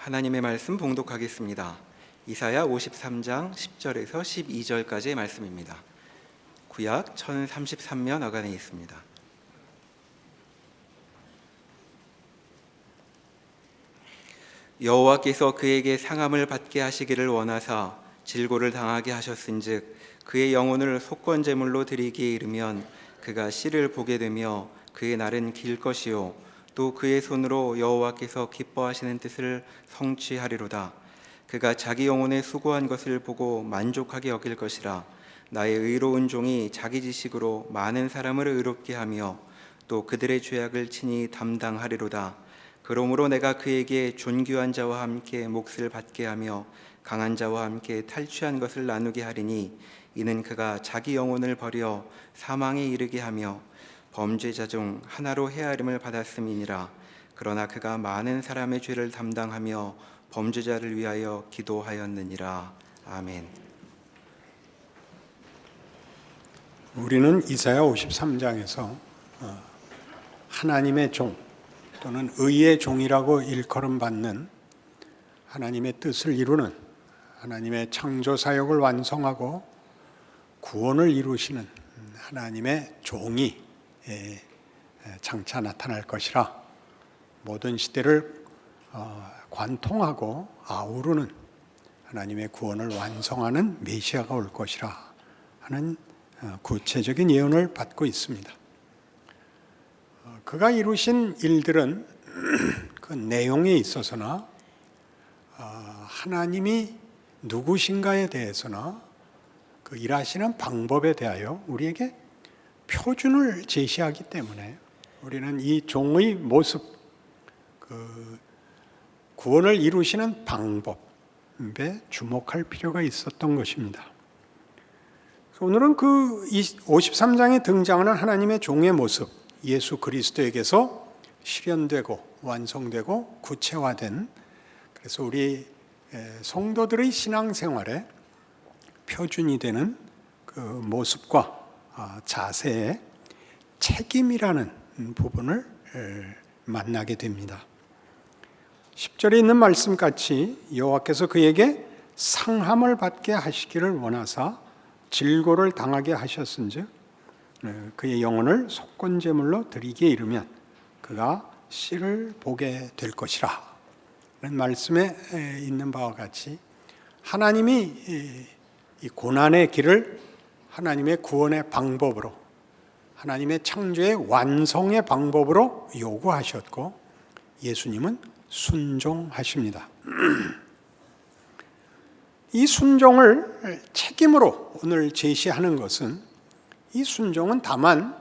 하나님의 말씀 봉독하겠습니다. 이사야 53장 10절에서 12절까지의 말씀입니다. 구약 1033면 어간에 있습니다. 여호와께서 그에게 상함을 받게 하시기를 원하사 질고를 당하게 하셨은즉 그의 영혼을 속건제물로 드리기에 이르면 그가 씨를 보게 되며 그의 날은 길 것이요 또 그의 손으로 여호와께서 기뻐하시는 뜻을 성취하리로다. 그가 자기 영혼의 수고한 것을 보고 만족하게 여길 것이라. 나의 의로운 종이 자기 지식으로 많은 사람을 의롭게 하며 또 그들의 죄악을 친히 담당하리로다. 그러므로 내가 그에게 존귀한 자와 함께 몫을 받게 하며 강한 자와 함께 탈취한 것을 나누게 하리니 이는 그가 자기 영혼을 버려 사망에 이르게 하며 범죄자 중 하나로 헤아림을 받았음이니라. 그러나 그가 많은 사람의 죄를 담당하며 범죄자를 위하여 기도하였느니라. 아멘. 우리는 이사야 53장에서 하나님의 종 또는 의의 종이라고 일컬음받는 하나님의 뜻을 이루는 하나님의 창조 사역을 완성하고 구원을 이루시는 하나님의 종이 장차 나타날 것이라, 모든 시대를 관통하고 아우르는 하나님의 구원을 완성하는 메시아가 올 것이라 하는 구체적인 예언을 받고 있습니다. 그가 이루신 일들은 그 내용에 있어서나 하나님이 누구신가에 대해서나 그 일하시는 방법에 대하여 우리에게 표준을 제시하기 때문에 우리는 이 종의 모습, 그 구원을 이루시는 방법에 주목할 필요가 있었던 것입니다. 오늘은 그 53장에 등장하는 하나님의 종의 모습, 예수 그리스도에게서 실현되고 완성되고 구체화된, 그래서 우리 성도들의 신앙생활에 표준이 되는 그 모습과 자세의 책임이라는 부분을 만나게 됩니다. 10절에 있는 말씀같이 여호와께서 그에게 상함을 받게 하시기를 원하사 질고를 당하게 하셨은즉 그의 영혼을 속건제물로 드리기에 이르면 그가 씨를 보게 될 것이라 라는 말씀에 있는 바와 같이 하나님이 이 고난의 길을 하나님의 구원의 방법으로, 하나님의 창조의 완성의 방법으로 요구하셨고 예수님은 순종하십니다. 이 순종을 책임으로 오늘 제시하는 것은, 이 순종은 다만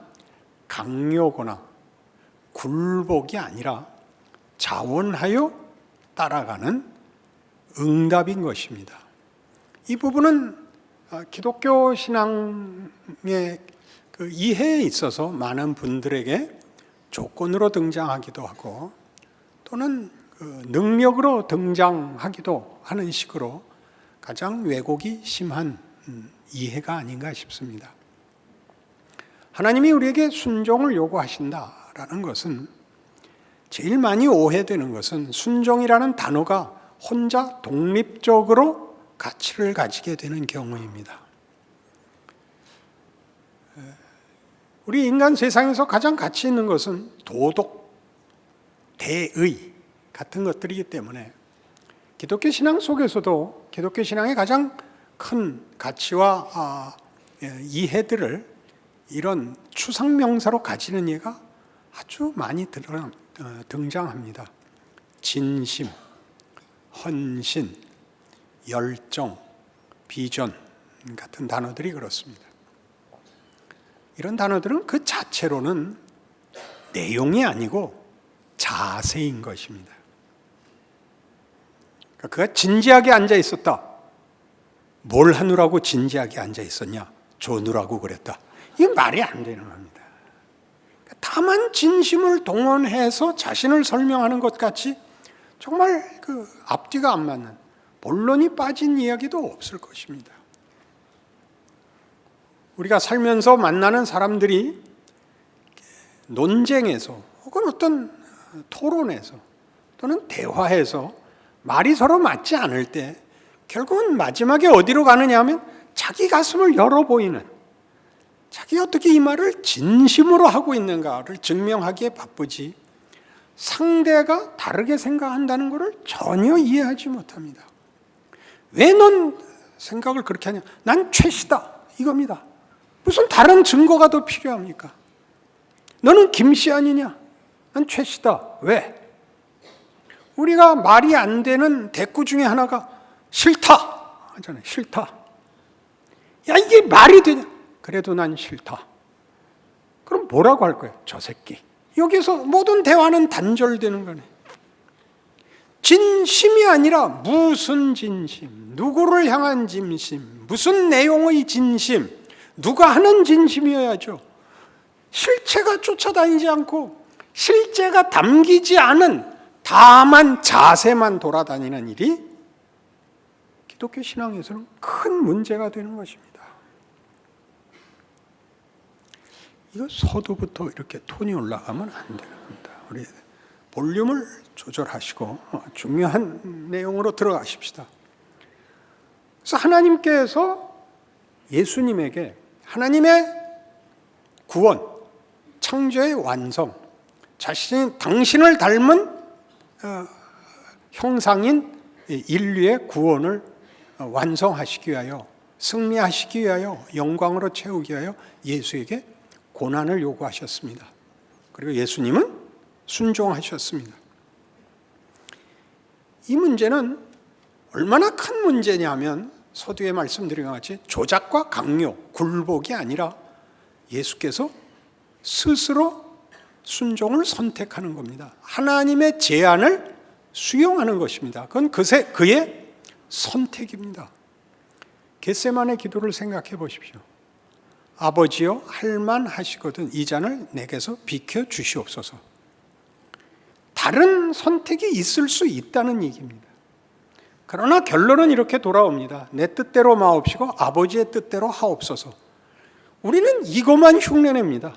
강요거나 굴복이 아니라 자원하여 따라가는 응답인 것입니다. 이 부분은 기독교 신앙의 그 이해에 있어서 많은 분들에게 조건으로 등장하기도 하고 또는 그 능력으로 등장하기도 하는 식으로 가장 왜곡이 심한 이해가 아닌가 싶습니다. 하나님이 우리에게 순종을 요구하신다라는 것은, 제일 많이 오해되는 것은 순종이라는 단어가 혼자 독립적으로 가치를 가지게 되는 경우입니다. 우리 인간 세상에서 가장 가치 있는 것은 도덕, 대의 같은 것들이기 때문에 기독교 신앙 속에서도 기독교 신앙의 가장 큰 가치와 이해들을 이런 추상명사로 가지는 예가 아주 많이 등장합니다. 진심, 헌신, 열정, 비전 같은 단어들이 그렇습니다. 이런 단어들은 그 자체로는 내용이 아니고 자세인 것입니다. 그가 진지하게 앉아 있었다. 뭘 하느라고 진지하게 앉아 있었냐? 조느라고 그랬다. 이게 말이 안 되는 겁니다. 다만 진심을 동원해서 자신을 설명하는 것 같이 정말 그 앞뒤가 안 맞는, 본론이 빠진 이야기도 없을 것입니다. 우리가 살면서 만나는 사람들이 논쟁에서 혹은 어떤 토론에서 또는 대화에서 말이 서로 맞지 않을 때 결국은 마지막에 어디로 가느냐 하면 자기 가슴을 열어 보이는, 자기가 어떻게 이 말을 진심으로 하고 있는가를 증명하기에 바쁘지 상대가 다르게 생각한다는 것을 전혀 이해하지 못합니다. 왜 넌 생각을 그렇게 하냐? 난 최씨다 이겁니다. 무슨 다른 증거가 더 필요합니까? 너는 김씨 아니냐? 난 최씨다. 왜? 우리가 말이 안 되는 대꾸 중에 하나가 싫다 하잖아요. 싫다. 야, 이게 말이 되냐? 그래도 난 싫다. 그럼 뭐라고 할 거예요? 저 새끼. 여기서 모든 대화는 단절되는 거네. 진심이 아니라 무슨 진심, 누구를 향한 진심, 무슨 내용의 진심, 누가 하는 진심이어야죠. 실체가 쫓아다니지 않고 실제가 담기지 않은 다만 자세만 돌아다니는 일이 기독교 신앙에서는 큰 문제가 되는 것입니다. 이거 서두부터 이렇게 톤이 올라가면 안 되는 겁니다. 우리 볼륨을 조절하시고 중요한 내용으로 들어가십시다. 그래서 하나님께서 예수님에게 하나님의 구원, 창조의 완성, 당신을 닮은 형상인 인류의 구원을 완성하시기 위하여, 승리하시기 위하여, 영광으로 채우기 위하여 예수에게 고난을 요구하셨습니다. 그리고 예수님은 순종하셨습니다. 이 문제는 얼마나 큰 문제냐면 서두에 말씀드린 것 같이 조작과 강요, 굴복이 아니라 예수께서 스스로 순종을 선택하는 겁니다. 하나님의 제안을 수용하는 것입니다. 그건 그의 선택입니다. 겟세마네 기도를 생각해 보십시오. 아버지여, 할만하시거든 이 잔을 내게서 비켜 주시옵소서. 다른 선택이 있을 수 있다는 얘기입니다. 그러나 결론은 이렇게 돌아옵니다. 내 뜻대로 마옵시고 아버지의 뜻대로 하옵소서. 우리는 이것만 흉내냅니다.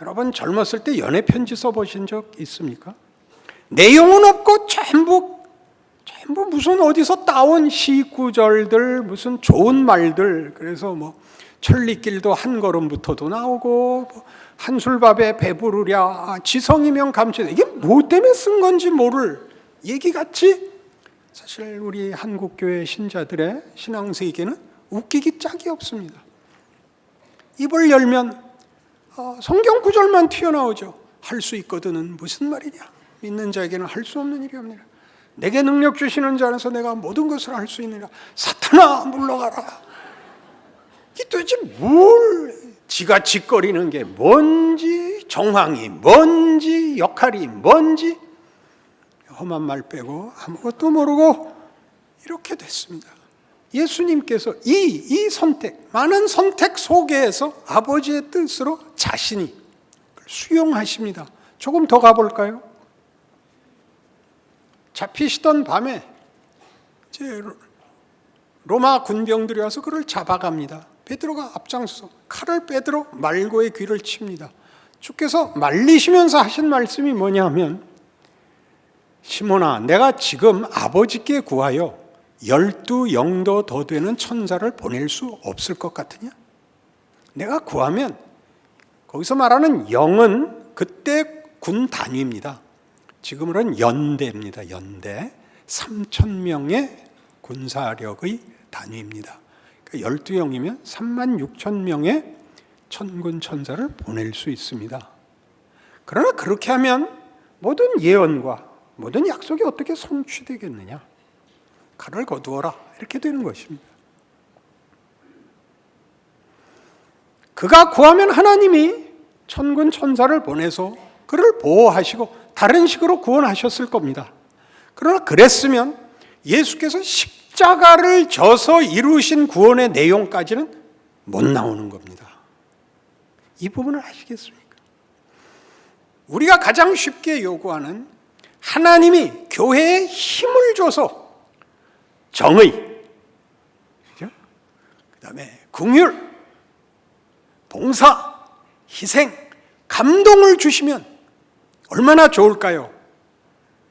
여러분 젊었을 때 연애 편지 써보신 적 있습니까? 내용은 없고 전부 무슨 어디서 따온 시구절들, 무슨 좋은 말들. 그래서 천리길도 한 걸음부터도 나오고, 한술밥에 배부르랴, 지성이면 감추다. 이게 뭐 때문에 쓴 건지 모를 얘기 같이 사실 우리 한국교회 신자들의 신앙세계는 웃기기 짝이 없습니다. 입을 열면 성경 구절만 튀어나오죠. 할 수 있거든은 무슨 말이냐? 믿는 자에게는 할 수 없는 일이 없느니라. 내게 능력 주시는 자 안에서 내가 모든 것을 할 수 있느니라. 사탄아 물러가라. 이게 도대체 뭘, 지가 짓거리는 게 뭔지, 정황이 뭔지, 역할이 뭔지 험한 말 빼고 아무것도 모르고 이렇게 됐습니다. 예수님께서 이 선택, 많은 선택 속에서 아버지의 뜻으로 자신이 수용하십니다. 조금 더 가볼까요? 잡히시던 밤에 이제 로마 군병들이 와서 그를 잡아갑니다. 베드로가 앞장서서 칼을 빼들어 말고의 귀를 칩니다. 주께서 말리시면서 하신 말씀이 뭐냐면, 시몬아, 내가 지금 아버지께 구하여 12영도 더 되는 천사를 보낼 수 없을 것 같으냐? 내가 구하면, 거기서 말하는 영은 그때 군 단위입니다. 지금으로는 연대입니다. 연대. 3,000명의 군사력의 단위입니다. 그러니까 12영이면 36,000명의 천군 천사를 보낼 수 있습니다. 그러나 그렇게 하면 모든 예언과 모든 약속이 어떻게 성취되겠느냐? 칼을 거두어라. 이렇게 되는 것입니다. 그가 구하면 하나님이 천군 천사를 보내서 그를 보호하시고 다른 식으로 구원하셨을 겁니다. 그러나 그랬으면 예수께서 십자가를 져서 이루신 구원의 내용까지는 못 나오는 겁니다. 이 부분을 아시겠습니까? 우리가 가장 쉽게 요구하는 하나님이 교회에 힘을 줘서 정의, 그죠? 그다음에 긍휼, 봉사, 희생, 감동을 주시면 얼마나 좋을까요?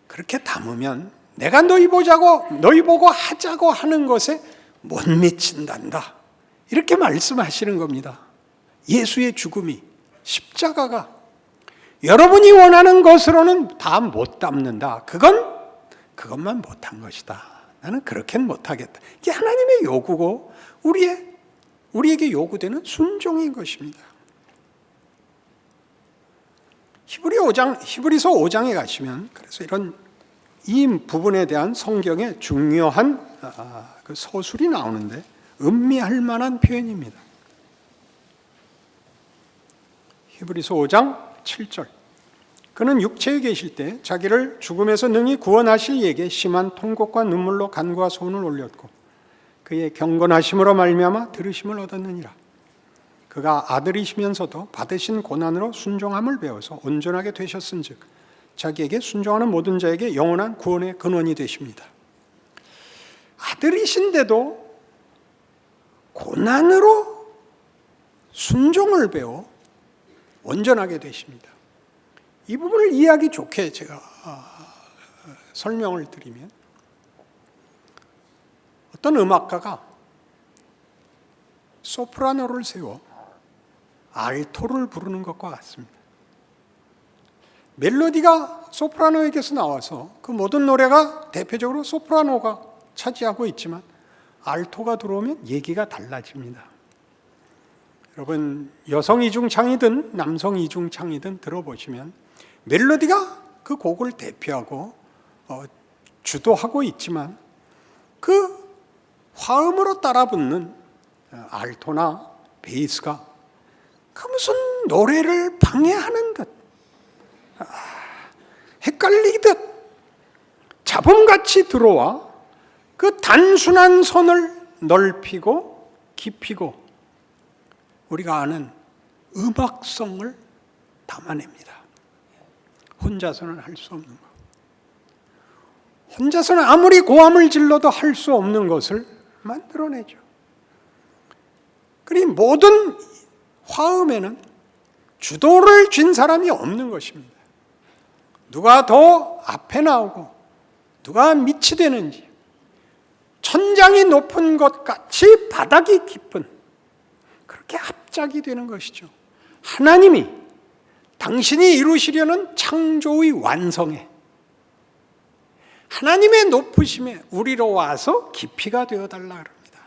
그렇게 담으면 내가 너희 보고 하자고 하는 것에 못 미친단다. 이렇게 말씀하시는 겁니다. 예수의 죽음이, 십자가가 여러분이 원하는 것으로는 다 못 담는다. 그것만 못한 것이다. 나는 그렇게는 못하겠다. 이게 하나님의 요구고 우리에게 요구되는 순종인 것입니다. 히브리서 5장에 가시면 그래서 이 부분에 대한 성경의 중요한 그 서술이 나오는데 음미할 만한 표현입니다. 히브리서 5장 7절. 그는 육체에 계실 때 자기를 죽음에서 능히 구원하실 이에게 심한 통곡과 눈물로 간구와 소원을 올렸고 그의 경건하심으로 말미암아 들으심을 얻었느니라. 그가 아들이시면서도 받으신 고난으로 순종함을 배워서 온전하게 되셨은즉 자기에게 순종하는 모든 자에게 영원한 구원의 근원이 되십니다. 아들이신데도 고난으로 순종을 배워 온전하게 되십니다. 이 부분을 이해하기 좋게 제가 설명을 드리면 어떤 음악가가 소프라노를 세워 알토를 부르는 것과 같습니다. 멜로디가 소프라노에게서 나와서 그 모든 노래가 대표적으로 소프라노가 차지하고 있지만 알토가 들어오면 얘기가 달라집니다. 여러분 여성 이중창이든 남성 이중창이든 들어보시면 멜로디가 그 곡을 대표하고 주도하고 있지만 그 화음으로 따라붙는 알토나 베이스가 그 무슨 노래를 방해하는 듯 헷갈리듯 잡음같이 들어와 그 단순한 선을 넓히고 깊이고 우리가 아는 음악성을 담아냅니다. 혼자서는 할 수 없는 것. 혼자서는 아무리 고함을 질러도 할 수 없는 것을 만들어내죠. 그리고 모든 화음에는 주도를 쥔 사람이 없는 것입니다. 누가 더 앞에 나오고 누가 밑이 되는지 천장이 높은 것 같이 바닥이 깊은 그렇게 합작이 되는 것이죠. 하나님이 당신이 이루시려는 창조의 완성에 하나님의 높으심에 우리로 와서 깊이가 되어달라 합니다.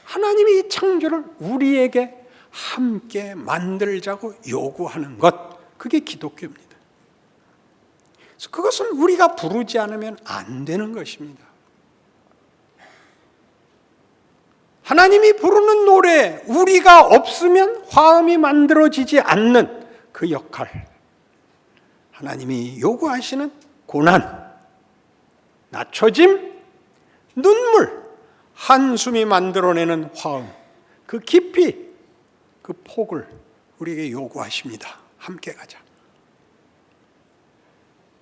하나님이 이 창조를 우리에게 함께 만들자고 요구하는 것, 그게 기독교입니다. 그래서 그것은 우리가 부르지 않으면 안 되는 것입니다. 하나님이 부르는 노래, 우리가 없으면 화음이 만들어지지 않는 그 역할, 하나님이 요구하시는 고난, 낮춰짐, 눈물, 한숨이 만들어내는 화음, 그 깊이, 그 폭을 우리에게 요구하십니다. 함께 가자.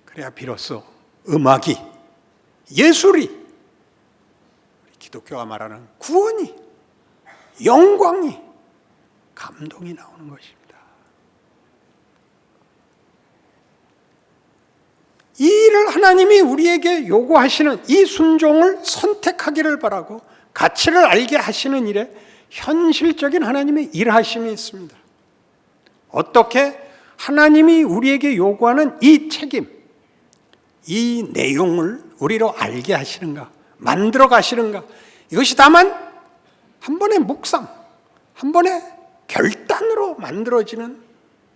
그래야 비로소 음악이, 예술이, 기독교가 말하는 구원이, 영광이, 감동이 나오는 것입니다. 이 일을 하나님이 우리에게 요구하시는 이 순종을 선택하기를 바라고 가치를 알게 하시는 일에 현실적인 하나님의 일하심이 있습니다. 어떻게 하나님이 우리에게 요구하는 이 책임, 이 내용을 우리로 알게 하시는가, 만들어 가시는가, 이것이 다만 한 번의 묵상, 한 번의 결단으로 만들어지는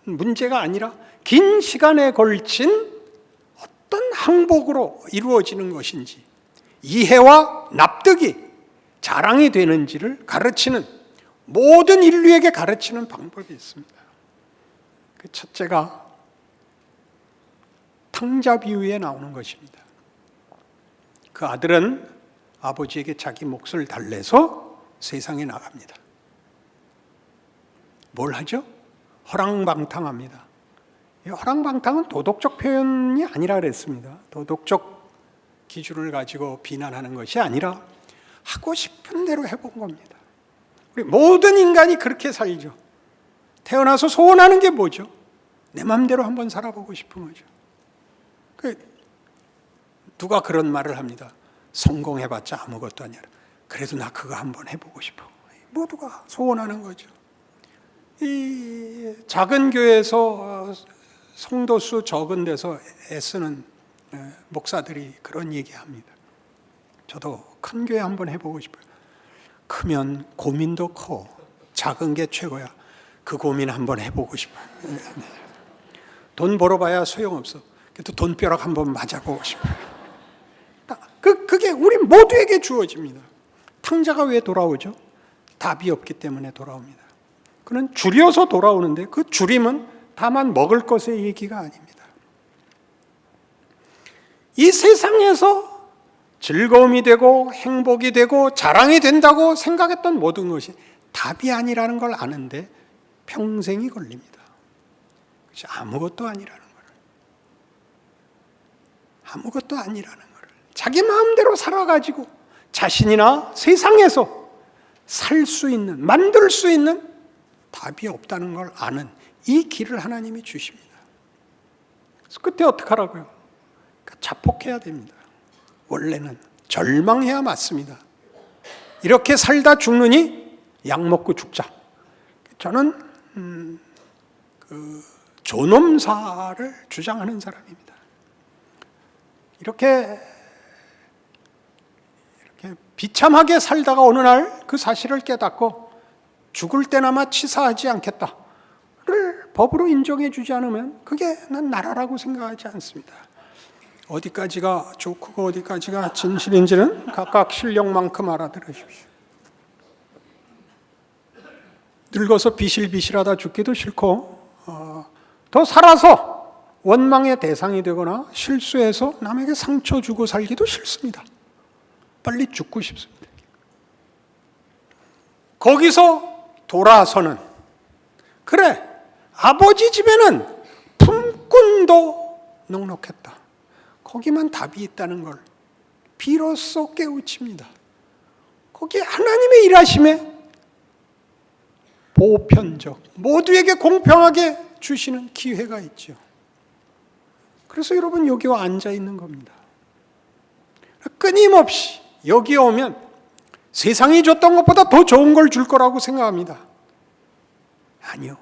문제가 아니라 긴 시간에 걸친 어떤 항복으로 이루어지는 것인지, 이해와 납득이 자랑이 되는지를 가르치는, 모든 인류에게 가르치는 방법이 있습니다. 그 첫째가 탕자 비유에 나오는 것입니다. 그 아들은 아버지에게 자기 몫을 달래서 세상에 나갑니다. 뭘 하죠? 허랑방탕합니다. 허랑방탕은 도덕적 표현이 아니라 그랬습니다. 도덕적 기준을 가지고 비난하는 것이 아니라 하고 싶은 대로 해본 겁니다. 우리 모든 인간이 그렇게 살죠. 태어나서 소원하는 게 뭐죠? 내 마음대로 한번 살아보고 싶은 거죠. 누가 그런 말을 합니다. 성공해봤자 아무것도 아니야. 그래도 나 그거 한번 해보고 싶어. 모두가 소원하는 거죠. 이 작은 교회에서 성도수 적은 데서 애쓰는 목사들이 그런 얘기합니다. 저도 큰 교회 한번 해보고 싶어요. 크면 고민도 커. 작은 게 최고야. 그 고민 한번 해보고 싶어요. 돈 벌어봐야 소용없어. 그래도 돈벼락 한번 맞아보고 싶어요. 그게 우리 모두에게 주어집니다. 탕자가 왜 돌아오죠? 답이 없기 때문에 돌아옵니다. 그는 줄여서 돌아오는데 그 줄임은 다만 먹을 것의 얘기가 아닙니다. 이 세상에서 즐거움이 되고 행복이 되고 자랑이 된다고 생각했던 모든 것이 답이 아니라는 걸 아는데 평생이 걸립니다. 그것이 아무것도 아니라는 거를. 아무것도 아니라는 거를. 자기 마음대로 살아가지고 자신이나 세상에서 살 수 있는, 만들 수 있는 답이 없다는 걸 아는 이 길을 하나님이 주십니다. 그래서 그때 어떻게 하라고요? 그러니까 자폭해야 됩니다. 원래는 절망해야 맞습니다. 이렇게 살다 죽느니 약 먹고 죽자. 저는 존엄사를 주장하는 사람입니다. 이렇게 비참하게 살다가 어느 날 그 사실을 깨닫고 죽을 때나마 치사하지 않겠다를 법으로 인정해 주지 않으면 그게 난 나라라고 생각하지 않습니다. 어디까지가 좋고 어디까지가 진실인지는 각각 실력만큼 알아들으십시오. 늙어서 비실비실하다 죽기도 싫고 더 살아서 원망의 대상이 되거나 실수해서 남에게 상처 주고 살기도 싫습니다. 빨리 죽고 싶습니다. 거기서 돌아서는 그래 아버지 집에는 품꾼도 넉넉했다. 거기만 답이 있다는 걸 비로소 깨우칩니다. 거기에 하나님의 일하심에 보편적 모두에게 공평하게 주시는 기회가 있죠. 그래서 여러분 여기 와 앉아 있는 겁니다. 끊임없이 여기 오면 세상이 줬던 것보다 더 좋은 걸 줄 거라고 생각합니다. 아니요.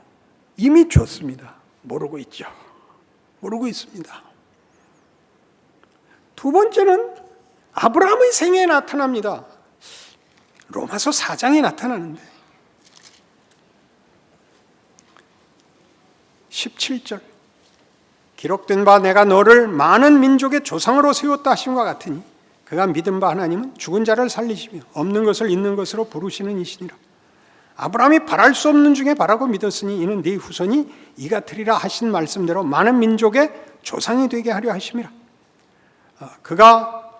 이미 줬습니다. 모르고 있죠. 모르고 있습니다. 두 번째는 아브라함의 생애에 나타납니다. 로마서 4장에 나타나는데 17절 기록된 바 내가 너를 많은 민족의 조상으로 세웠다 하심과 같으니 그가 믿은 바 하나님은 죽은 자를 살리시며 없는 것을 있는 것으로 부르시는 이시니라. 아브라함이 바랄 수 없는 중에 바라고 믿었으니 이는 네 후손이 이가 되리라 하신 말씀대로 많은 민족의 조상이 되게 하려 하심이라. 그가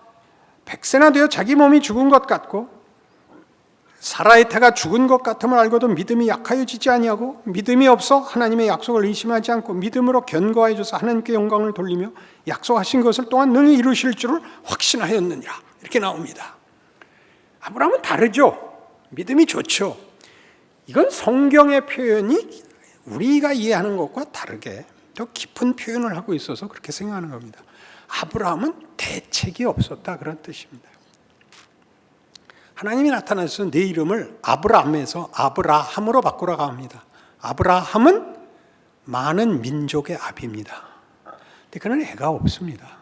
100세나 되어 자기 몸이 죽은 것 같고 사라의 태가 죽은 것 같음을 알고도 믿음이 약하여지지 아니하고 믿음이 없어 하나님의 약속을 의심하지 않고 믿음으로 견고하여 줘서 하나님께 영광을 돌리며 약속하신 것을 또한 능히 이루실 줄을 확신하였느니라. 이렇게 나옵니다. 아브라함은 다르죠. 믿음이 좋죠. 이건 성경의 표현이 우리가 이해하는 것과 다르게 더 깊은 표현을 하고 있어서 그렇게 생각하는 겁니다. 아브라함은 대책이 없었다 그런 뜻입니다. 하나님이 나타나셔서 내 이름을 아브라함에서 아브라함으로 바꾸라고 합니다. 아브라함은 많은 민족의 아비입니다. 근데 그는 애가 없습니다.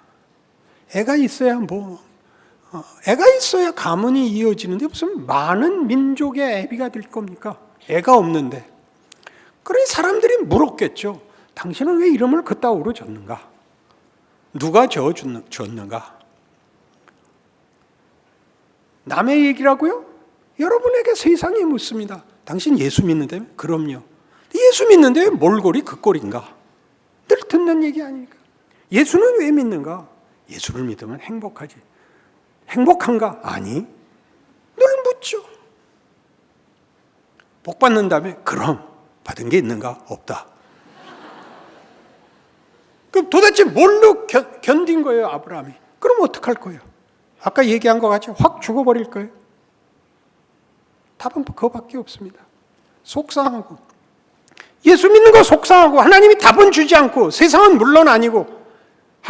애가 있어야 애가 있어야 가문이 이어지는데 무슨 많은 민족의 애비가 될 겁니까? 애가 없는데. 그러니 사람들이 물었겠죠. 당신은 왜 이름을 그따위로 줬는가? 누가 줬는가? 남의 얘기라고요? 여러분에게 세상이 묻습니다. 당신 예수 믿는다며? 그럼요. 예수 믿는데 왜 몰골이 그 꼴인가? 늘 듣는 얘기 아닙니까? 예수는 왜 믿는가? 예수를 믿으면 행복하지. 행복한가? 아니. 늘 묻죠. 복 받는다며? 그럼 받은 게 있는가? 없다. 그럼 도대체 뭘로 견딘 거예요, 아브라함이? 그럼 어떡할 거예요? 아까 얘기한 것 같이 확 죽어버릴 거예요? 답은 그거밖에 없습니다. 속상하고 예수 믿는 거 속상하고 하나님이 답은 주지 않고 세상은 물론 아니고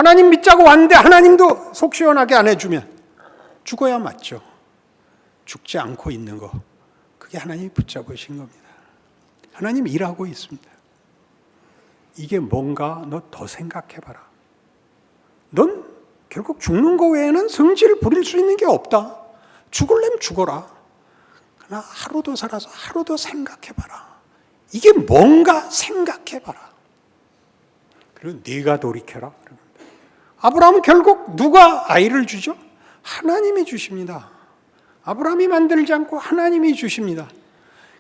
하나님 믿자고 왔는데 하나님도 속 시원하게 안 해주면 죽어야 맞죠. 죽지 않고 있는 거, 그게 하나님이 붙잡으신 겁니다. 하나님 일하고 있습니다. 이게 뭔가 너 더 생각해봐라. 넌 결국 죽는 거 외에는 성질을 부릴 수 있는 게 없다. 죽을래면 죽어라. 그러나 하루도 살아서 하루도 생각해봐라. 이게 뭔가 생각해봐라. 그리고 네가 돌이켜라. 아브라함은 결국 누가 아이를 주죠? 하나님이 주십니다. 아브라함이 만들지 않고 하나님이 주십니다.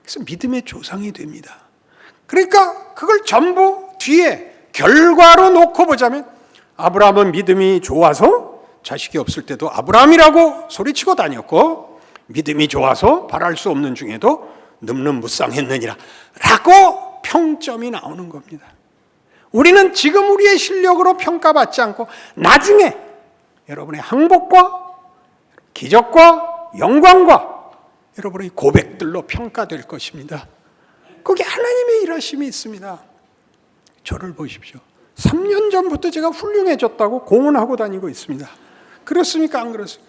그래서 믿음의 조상이 됩니다. 그러니까 그걸 전부 뒤에 결과로 놓고 보자면 아브라함은 믿음이 좋아서 자식이 없을 때도 아브라함이라고 소리치고 다녔고, 믿음이 좋아서 바랄 수 없는 중에도 늠름무쌍했느니라 라고 평점이 나오는 겁니다. 우리는 지금 우리의 실력으로 평가받지 않고 나중에 여러분의 항복과 기적과 영광과 여러분의 고백들로 평가될 것입니다. 거기 하나님의 일하심이 있습니다. 저를 보십시오. 3년 전부터 제가 훌륭해졌다고 공언하고 다니고 있습니다. 그렇습니까? 안 그렇습니까?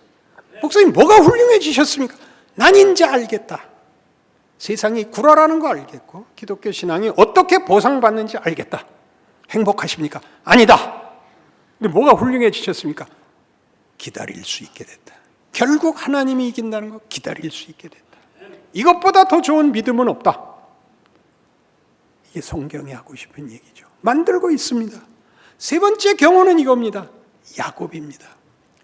목사님, 뭐가 훌륭해지셨습니까? 난 이제 알겠다. 세상이 구라라는 거 알겠고 기독교 신앙이 어떻게 보상받는지 알겠다. 행복하십니까? 아니다. 근데 뭐가 훌륭해지셨습니까? 기다릴 수 있게 됐다. 결국 하나님이 이긴다는 거, 기다릴 수 있게 됐다. 이것보다 더 좋은 믿음은 없다. 이게 성경이 하고 싶은 얘기죠. 만들고 있습니다. 세 번째 경우는 이겁니다. 야곱입니다.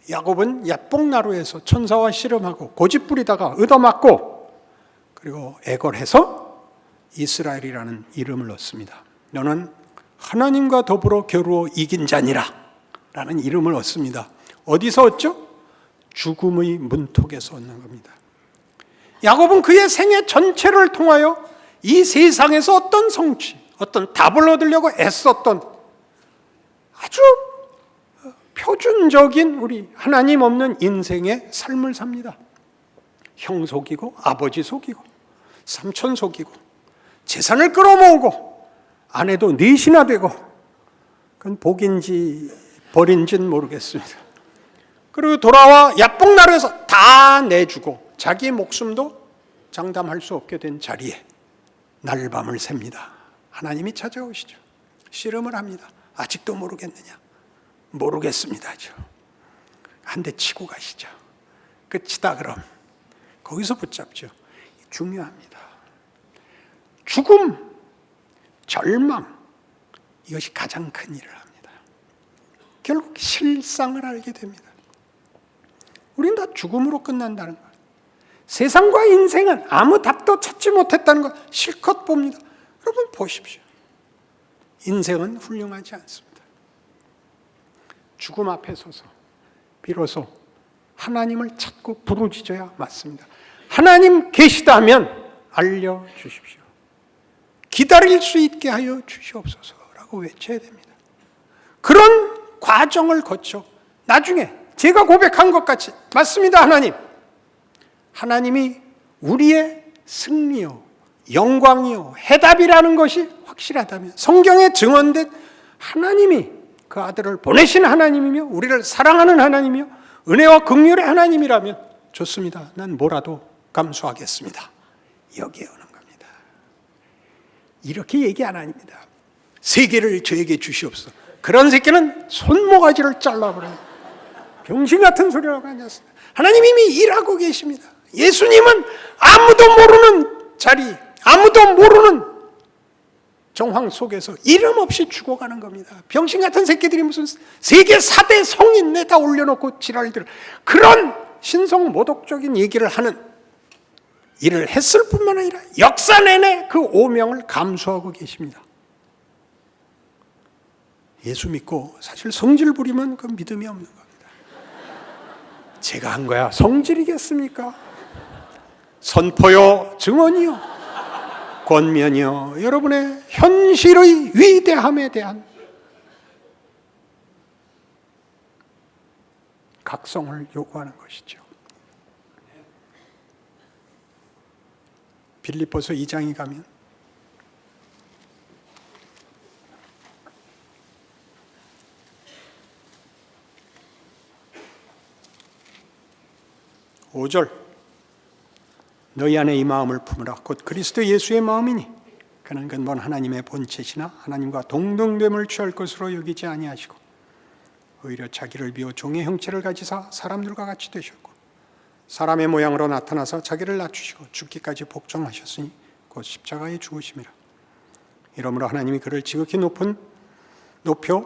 야곱은 야복나루에서 천사와 씨름하고 고집부리다가 얻어맞고 그리고 애걸해서 이스라엘이라는 이름을 얻습니다. 너는 하나님과 더불어 겨루어 이긴 자니라 라는 이름을 얻습니다. 어디서 얻죠? 죽음의 문턱에서 얻는 겁니다. 야곱은 그의 생애 전체를 통하여 이 세상에서 어떤 성취, 어떤 답을 얻으려고 애썼던 아주 표준적인 우리 하나님 없는 인생의 삶을 삽니다. 형 속이고 아버지 속이고 삼촌 속이고 재산을 끌어모으고 아내도 넷이나 되고, 그건 복인지 벌인지는 모르겠습니다. 그리고 돌아와 야복나루에서 다 내주고 자기 목숨도 장담할 수 없게 된 자리에 날밤을 셉니다. 하나님이 찾아오시죠. 씨름을 합니다. 아직도 모르겠느냐? 모르겠습니다. 한 대 치고 가시죠. 끝이다 그럼. 거기서 붙잡죠. 중요합니다. 죽음, 절망, 이것이 가장 큰 일을 합니다. 결국 실상을 알게 됩니다. 우리는 다 죽음으로 끝난다는 거예요. 세상과 인생은 아무 답도 찾지 못했다는 걸 실컷 봅니다. 여러분 보십시오. 인생은 훌륭하지 않습니다. 죽음 앞에 서서 비로소 하나님을 찾고 부르짖어야 맞습니다. 하나님 계시다면 알려주십시오. 기다릴 수 있게 하여 주시옵소서라고 외쳐야 됩니다. 그런 과정을 거쳐 나중에 제가 고백한 것 같이 맞습니다. 하나님이 우리의 승리요 영광이요 해답이라는 것이 확실하다면, 성경에 증언된 하나님이 그 아들을 보내신 하나님이며 우리를 사랑하는 하나님이며 은혜와 긍휼의 하나님이라면 좋습니다. 난 뭐라도 감수하겠습니다. 여기에 오는 겁니다. 이렇게 얘기 안 합니다. 세계를 저에게 주시옵소서. 그런 새끼는 손모가지를 잘라버려요. 병신 같은 소리라고 하지 않습니다. 하나님 이미 일하고 계십니다. 예수님은 아무도 모르는 자리, 아무도 모르는 정황 속에서 이름 없이 죽어가는 겁니다. 병신 같은 새끼들이 무슨 세계 4대 성인 내다 올려놓고 지랄들, 그런 신성모독적인 얘기를 하는 일을 했을 뿐만 아니라 역사 내내 그 오명을 감수하고 계십니다. 예수 믿고 사실 성질 부리면 그 믿음이 없는 겁니다. 제가 한 거야 성질이겠습니까? 선포요 증언이요 권면이요 여러분의 현실의 위대함에 대한 각성을 요구하는 것이죠. 빌립보서 2장에 가면 5절 너희 안에 이 마음을 품으라 곧 그리스도 예수의 마음이니 그는 근본 하나님의 본체시나 하나님과 동등됨을 취할 것으로 여기지 아니하시고 오히려 자기를 비워 종의 형체를 가지사 사람들과 같이 되셨고 사람의 모양으로 나타나서 자기를 낮추시고 죽기까지 복종하셨으니 곧 십자가에 죽으심이라. 이러므로 하나님이 그를 지극히 높여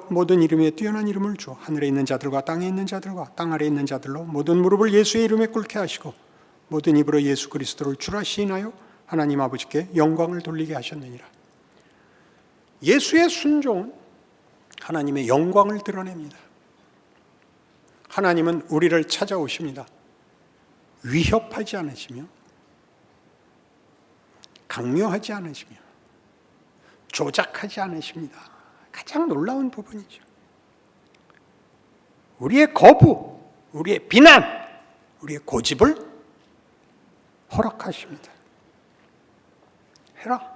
모든 이름 위에 뛰어난 이름을 주어 하늘에 있는 자들과 땅에 있는 자들과 땅 아래에 있는 자들로 모든 무릎을 예수의 이름에 꿇게 하시고 모든 입으로 예수 그리스도를 주라 시인하여 하나님 아버지께 영광을 돌리게 하셨느니라. 예수의 순종은 하나님의 영광을 드러냅니다. 하나님은 우리를 찾아오십니다. 위협하지 않으시며 강요하지 않으시며 조작하지 않으십니다. 가장 놀라운 부분이죠. 우리의 거부, 우리의 비난, 우리의 고집을 허락하십니다. 해라.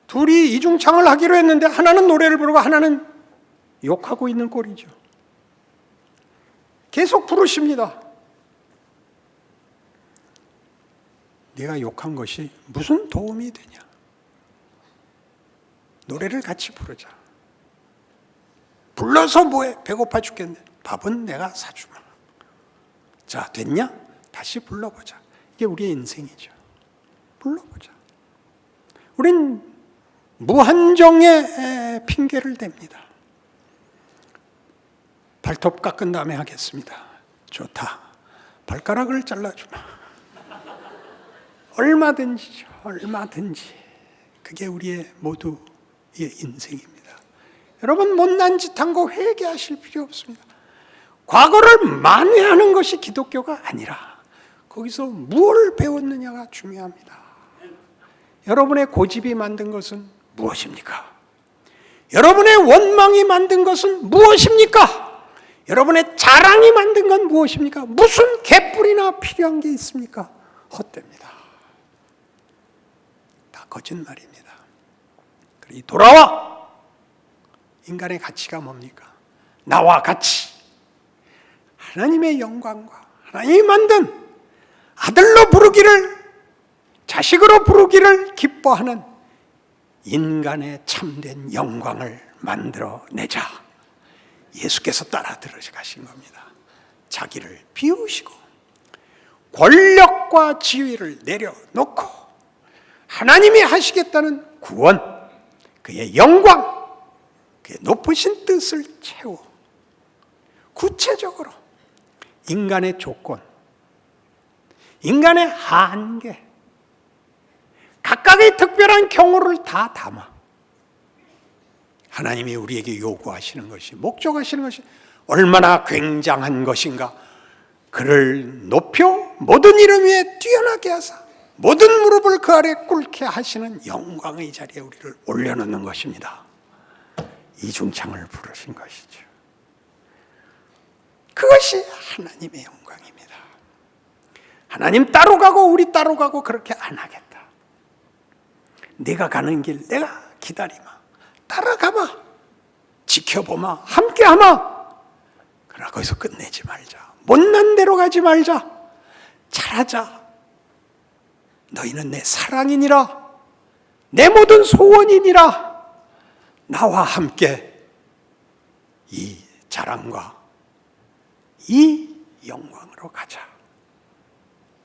둘이 이중창을 하기로 했는데 하나는 노래를 부르고 하나는 욕하고 있는 꼴이죠. 계속 부르십니다. 네가 욕한 것이 무슨 도움이 되냐? 노래를 같이 부르자. 불러서 뭐해? 배고파 죽겠네. 밥은 내가 사주마. 자, 됐냐? 다시 불러보자. 이게 우리의 인생이죠. 불러보자. 우린 무한정의 핑계를 댑니다. 발톱 깎은 다음에 하겠습니다. 좋다. 발가락을 잘라주마. 얼마든지죠. 얼마든지. 그게 우리의 모두의 인생입니다. 여러분 못난 짓 한 거 회개하실 필요 없습니다. 과거를 만회하는 것이 기독교가 아니라 거기서 무엇을 배웠느냐가 중요합니다. 여러분의 고집이 만든 것은 무엇입니까? 여러분의 원망이 만든 것은 무엇입니까? 여러분의 자랑이 만든 건 무엇입니까? 무슨 개뿔이나 필요한 게 있습니까? 헛됩니다. 다 거짓말입니다. 그러니 돌아와! 인간의 가치가 뭡니까? 나와 같이 하나님의 영광과 하나님이 만든 아들로 부르기를, 자식으로 부르기를 기뻐하는 인간의 참된 영광을 만들어내자. 예수께서 따라 들어가신 겁니다. 자기를 비우시고 권력과 지위를 내려놓고 하나님이 하시겠다는 구원, 그의 영광, 그의 높으신 뜻을 채워 구체적으로 인간의 조건, 인간의 한계, 각각의 특별한 경우를 다 담아 하나님이 우리에게 요구하시는 것이, 목적하시는 것이 얼마나 굉장한 것인가. 그를 높여 모든 이름 위에 뛰어나게 하사 모든 무릎을 그 아래 꿇게 하시는 영광의 자리에 우리를 올려놓는 것입니다. 이중창을 부르신 것이죠. 그것이 하나님의 영광입니다. 하나님 따로 가고 우리 따로 가고 그렇게 안 하겠다. 내가 가는 길 내가 기다리마, 따라가마, 지켜보마, 함께하마. 그러나 거기서 끝내지 말자. 못난 대로 가지 말자. 잘하자. 너희는 내 사랑이니라, 내 모든 소원이니라. 나와 함께 이 자랑과 이 영광으로 가자.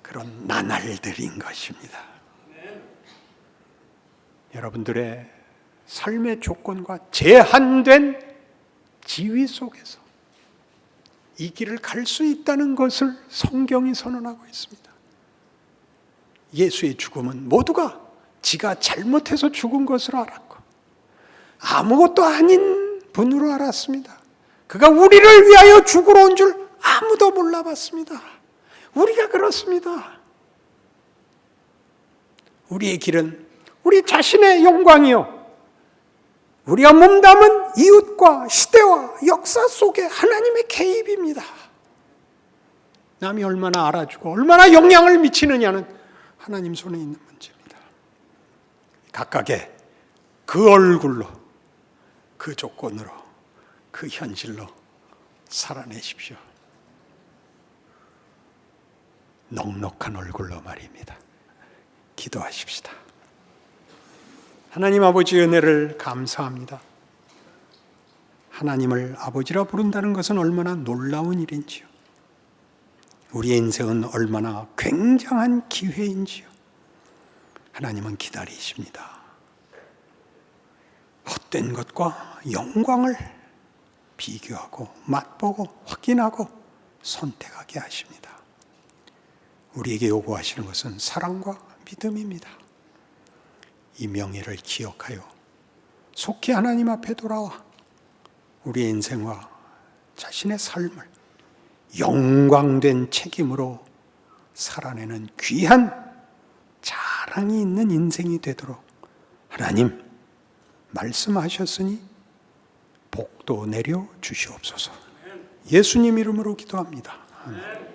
그런 나날들인 것입니다. 여러분들의 삶의 조건과 제한된 지위 속에서 이 길을 갈 수 있다는 것을 성경이 선언하고 있습니다. 예수의 죽음은 모두가 지가 잘못해서 죽은 것으로 알았고 아무것도 아닌 분으로 알았습니다. 그가 우리를 위하여 죽으러 온 줄 아무도 몰라봤습니다. 우리가 그렇습니다. 우리의 길은 우리 자신의 영광이요, 우리가 몸담은 이웃과 시대와 역사 속에 하나님의 개입입니다. 남이 얼마나 알아주고 얼마나 영향을 미치느냐는 하나님 손에 있는 문제입니다. 각각의 그 얼굴로, 그 조건으로, 그 현실로 살아내십시오. 넉넉한 얼굴로 말입니다. 기도하십시다. 하나님 아버지 은혜를 감사합니다. 하나님을 아버지라 부른다는 것은 얼마나 놀라운 일인지요. 우리의 인생은 얼마나 굉장한 기회인지요. 하나님은 기다리십니다. 헛된 것과 영광을 비교하고 맛보고 확인하고 선택하게 하십니다. 우리에게 요구하시는 것은 사랑과 믿음입니다. 이 명예를 기억하여 속히 하나님 앞에 돌아와 우리의 인생과 자신의 삶을 영광된 책임으로 살아내는 귀한 자랑이 있는 인생이 되도록 하나님 말씀하셨으니 복도 내려 주시옵소서. 예수님 이름으로 기도합니다. 아멘.